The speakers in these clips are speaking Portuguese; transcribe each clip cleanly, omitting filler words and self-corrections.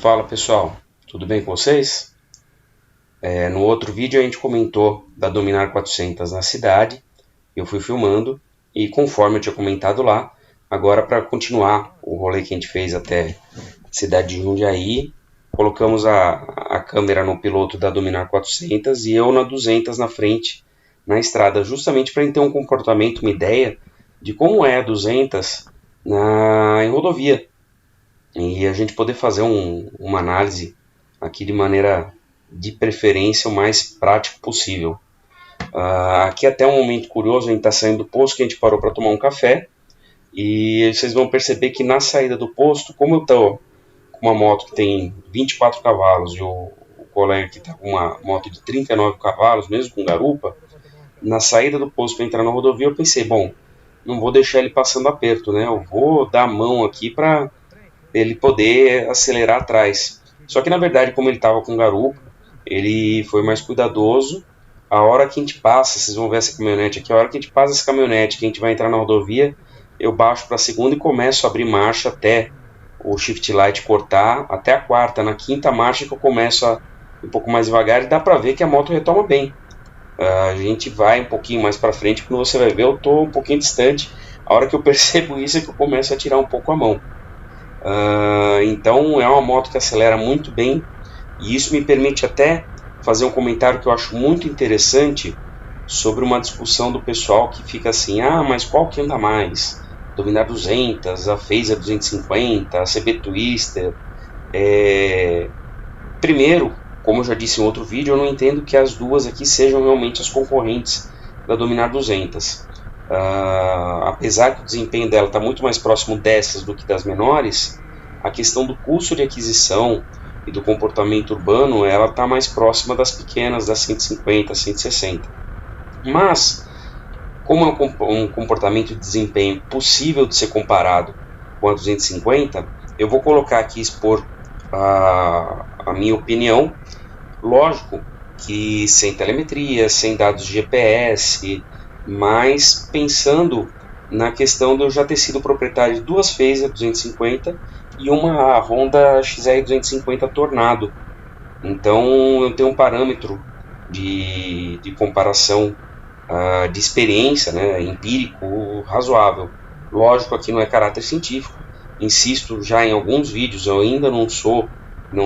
Fala pessoal, tudo bem com vocês? No outro vídeo a gente comentou da Dominar 400 na cidade, eu fui filmando e conforme eu tinha comentado lá, agora para continuar o rolê que a gente fez até a cidade de Jundiaí, colocamos a câmera no piloto da Dominar 400 e eu na 200 na frente, na estrada, justamente para a gente ter um comportamento, uma ideia de como é a 200 em rodovia. E a gente poder fazer uma análise aqui de maneira de preferência o mais prático possível. Aqui até um momento curioso, a gente está saindo do posto, que a gente parou para tomar um café, e vocês vão perceber que na saída do posto, como eu estou com uma moto que tem 24 cavalos e o colega que está com uma moto de 39 cavalos, mesmo com garupa, na saída do posto para entrar na rodovia eu pensei, bom, não vou deixar ele passando aperto, né? Eu vou dar a mão aqui para ele poder acelerar atrás. Só que na verdade, como ele estava com garupa, ele foi mais cuidadoso. A hora que a gente passa, vocês vão ver essa caminhonete aqui, a hora que a gente passa essa caminhonete, que a gente vai entrar na rodovia, eu baixo para a segunda e começo a abrir marcha até o shift light cortar, até a quarta. Na quinta marcha que eu começo a ir um pouco mais devagar e dá para ver que a moto retoma bem. A gente vai um pouquinho mais para frente, quando você vai ver, eu estou um pouquinho distante. A hora que eu percebo isso é que eu começo a tirar um pouco a mão. Então é uma moto que acelera muito bem e isso me permite até fazer um comentário que eu acho muito interessante sobre uma discussão do pessoal que fica assim, mas qual que anda mais? Dominar 200, a Phaser 250, a CB Twister. Primeiro, como eu já disse em outro vídeo, eu não entendo que as duas aqui sejam realmente as concorrentes da Dominar 200. Apesar que o desempenho dela está muito mais próximo dessas do que das menores, a questão do custo de aquisição e do comportamento urbano, ela está mais próxima das pequenas, das 150, 160. Mas, como é um comportamento de desempenho possível de ser comparado com a 250, eu vou colocar aqui, expor a minha opinião. Lógico que sem telemetria, sem dados de GPS, mas pensando na questão de eu já ter sido proprietário de duas Phaser 250 e uma Honda XR 250 Tornado. Então eu tenho um parâmetro de comparação de experiência, né, empírico razoável. Lógico, aqui não é caráter científico. Insisto já em alguns vídeos, eu ainda não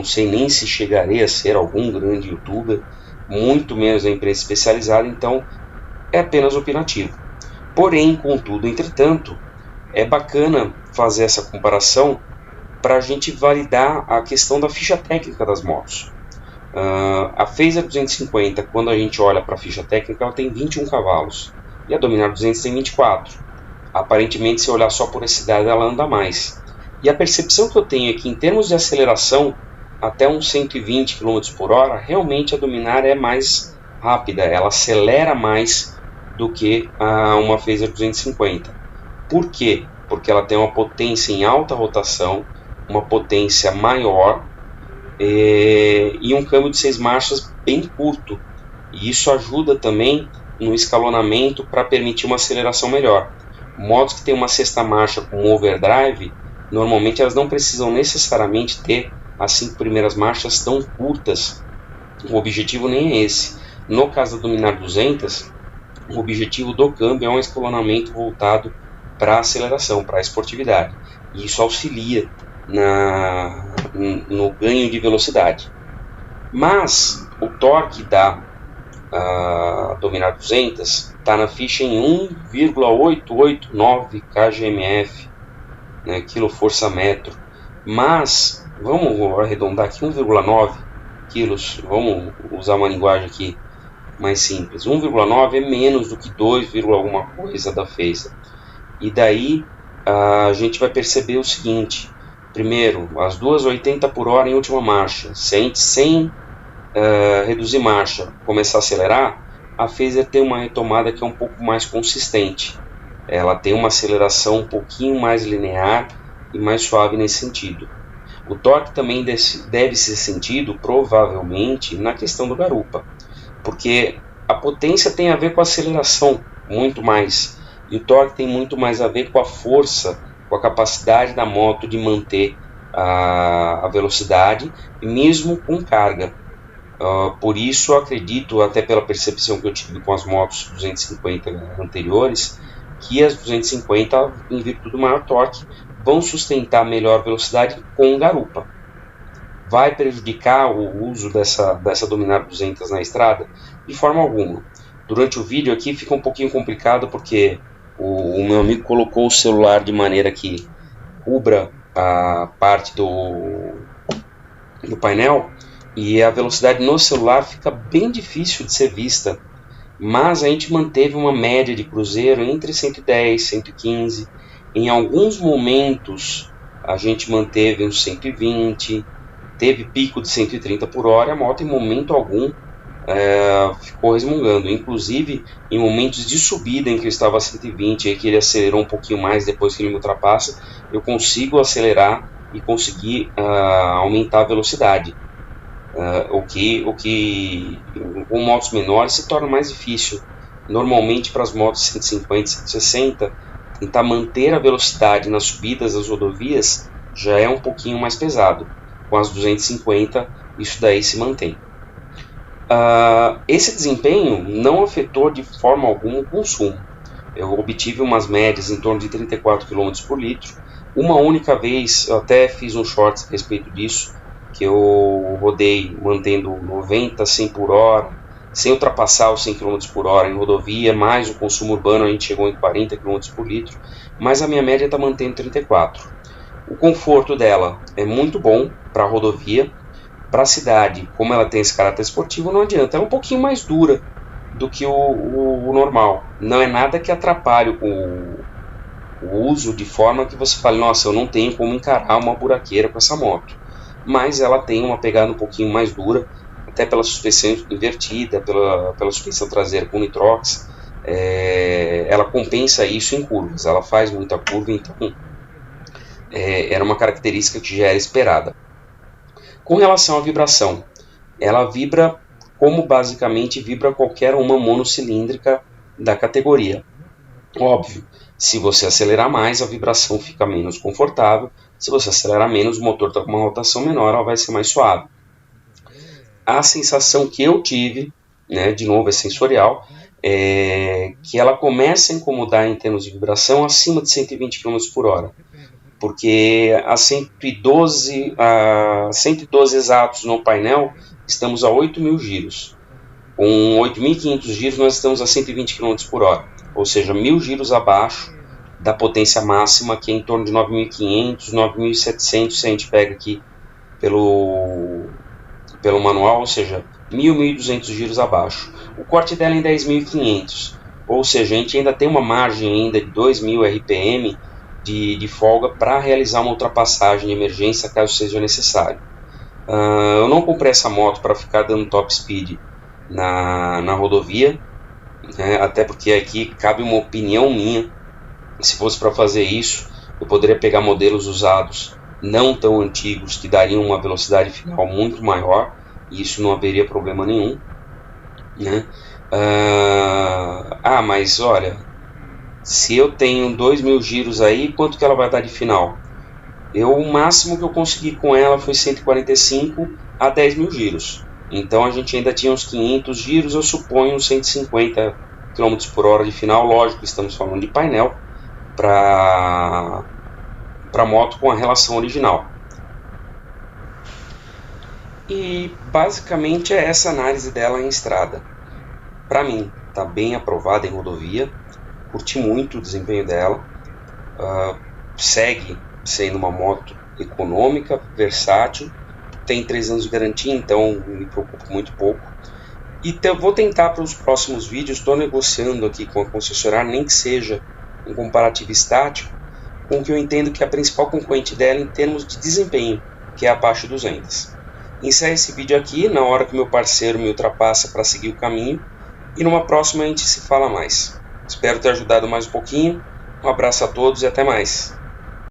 sei nem se chegarei a ser algum grande youtuber, muito menos na imprensa especializada, então é apenas opinativo. Porém, contudo, entretanto, é bacana fazer essa comparação para a gente validar a questão da ficha técnica das motos. A Phaser 250, quando a gente olha para a ficha técnica, ela tem 21 cavalos e a Dominar 200 tem 24. Aparentemente, se olhar só por esse dado, ela anda mais. E a percepção que eu tenho é que, em termos de aceleração, até uns 120 km por hora, realmente a Dominar é mais rápida, ela acelera mais do que uma Phaser 250. Por quê? Porque ela tem uma potência em alta rotação, uma potência maior e um câmbio de 6 marchas bem curto. E isso ajuda também no escalonamento para permitir uma aceleração melhor. Motos que têm uma sexta marcha com overdrive, normalmente elas não precisam necessariamente ter as 5 primeiras marchas tão curtas. O objetivo nem é esse. No caso da Dominar 200, o objetivo do câmbio é um escalonamento voltado para a aceleração, para a esportividade. E isso auxilia no ganho de velocidade. Mas o torque da Dominar 200 está na ficha em 1,889 kgmf, né, quilo-força-metro. Mas, vamos arredondar aqui, 1,9 quilos, vamos usar uma linguagem aqui mais simples. 1,9 é menos do que 2, alguma coisa da Phaser. E daí a gente vai perceber o seguinte: primeiro, as duas 80 por hora em última marcha, sem reduzir marcha, começar a acelerar, a Phaser tem uma retomada que é um pouco mais consistente. Ela tem uma aceleração um pouquinho mais linear e mais suave nesse sentido. O torque também deve ser sentido, provavelmente, na questão do garupa, porque a potência tem a ver com a aceleração, muito mais, e o torque tem muito mais a ver com a força, com a capacidade da moto de manter a velocidade, mesmo com carga. Por isso eu acredito, até pela percepção que eu tive com as motos 250 anteriores, que as 250, em virtude do maior torque, vão sustentar melhor velocidade com garupa. Vai prejudicar o uso dessa Dominar 200 na estrada? De forma alguma. Durante o vídeo aqui fica um pouquinho complicado porque o meu amigo colocou o celular de maneira que cubra a parte do painel, e a velocidade no celular fica bem difícil de ser vista, mas a gente manteve uma média de cruzeiro entre 110 e 115, em alguns momentos a gente manteve uns 120, teve pico de 130 por hora, a moto em momento algum ficou resmungando, inclusive em momentos de subida em que eu estava a 120 e que ele acelerou um pouquinho mais depois que ele me ultrapassa, eu consigo acelerar e conseguir aumentar a velocidade. O que com motos menores se torna mais difícil. Normalmente para as motos 150, 160, tentar manter a velocidade nas subidas das rodovias já é um pouquinho mais pesado. Com as 250 isso daí se mantém. Esse desempenho não afetou de forma alguma o consumo. Eu obtive umas médias em torno de 34 km por litro. Uma única vez, eu até fiz um shorts a respeito disso, que eu rodei mantendo 90, 100 por hora, sem ultrapassar os 100 km por hora em rodovia, mais o consumo urbano a gente chegou em 40 km por litro, mas a minha média está mantendo 34. O conforto dela é muito bom para a rodovia. Para a cidade, como ela tem esse caráter esportivo, não adianta. Ela é um pouquinho mais dura do que o normal. Não é nada que atrapalhe o uso de forma que você fale, nossa, eu não tenho como encarar uma buraqueira com essa moto. Mas ela tem uma pegada um pouquinho mais dura, até pela suspensão invertida, pela suspensão traseira com nitrox. Ela compensa isso em curvas, ela faz muita curva, então era uma característica que já era esperada. Com relação à vibração, ela vibra como basicamente vibra qualquer uma monocilíndrica da categoria. Óbvio, se você acelerar mais, a vibração fica menos confortável. Se você acelerar menos, o motor está com uma rotação menor, ela vai ser mais suave. A sensação que eu tive, né, de novo é sensorial, é que ela começa a incomodar em termos de vibração acima de 120 km por hora. Porque a 112 exatos no painel, estamos a 8.000 giros. Com 8.500 giros, nós estamos a 120 km por hora. Ou seja, 1.000 giros abaixo da potência máxima, que é em torno de 9.500, 9.700, se a gente pega aqui pelo manual, ou seja, 1.000, 1.200 giros abaixo. O corte dela é em 10.500, ou seja, a gente ainda tem uma margem ainda de 2.000 RPM de folga para realizar uma ultrapassagem de emergência caso seja necessário. Eu não comprei essa moto para ficar dando top speed na rodovia, né, até porque aqui cabe uma opinião minha. Se fosse para fazer isso, eu poderia pegar modelos usados não tão antigos que dariam uma velocidade final muito maior, e isso não haveria problema nenhum, né? Mas olha, se eu tenho 2.000 giros aí, quanto que ela vai dar de final? O máximo que eu consegui com ela foi 145 a 10.000 giros. Então a gente ainda tinha uns 500 giros, eu suponho uns 150 km por hora de final. Lógico, estamos falando de painel para moto com a relação original. E basicamente é essa análise dela em estrada. Para mim, está bem aprovada em rodovia. Curti muito o desempenho dela, segue sendo uma moto econômica, versátil, tem 3 anos de garantia, então me preocupo muito pouco. E vou tentar para os próximos vídeos, estou negociando aqui com a concessionária, nem que seja um comparativo estático, com o que eu entendo que é a principal concorrente dela em termos de desempenho, que é a Apache 200. Encerro esse vídeo aqui, na hora que meu parceiro me ultrapassa para seguir o caminho, e numa próxima a gente se fala mais. Espero ter ajudado mais um pouquinho. Um abraço a todos e até mais.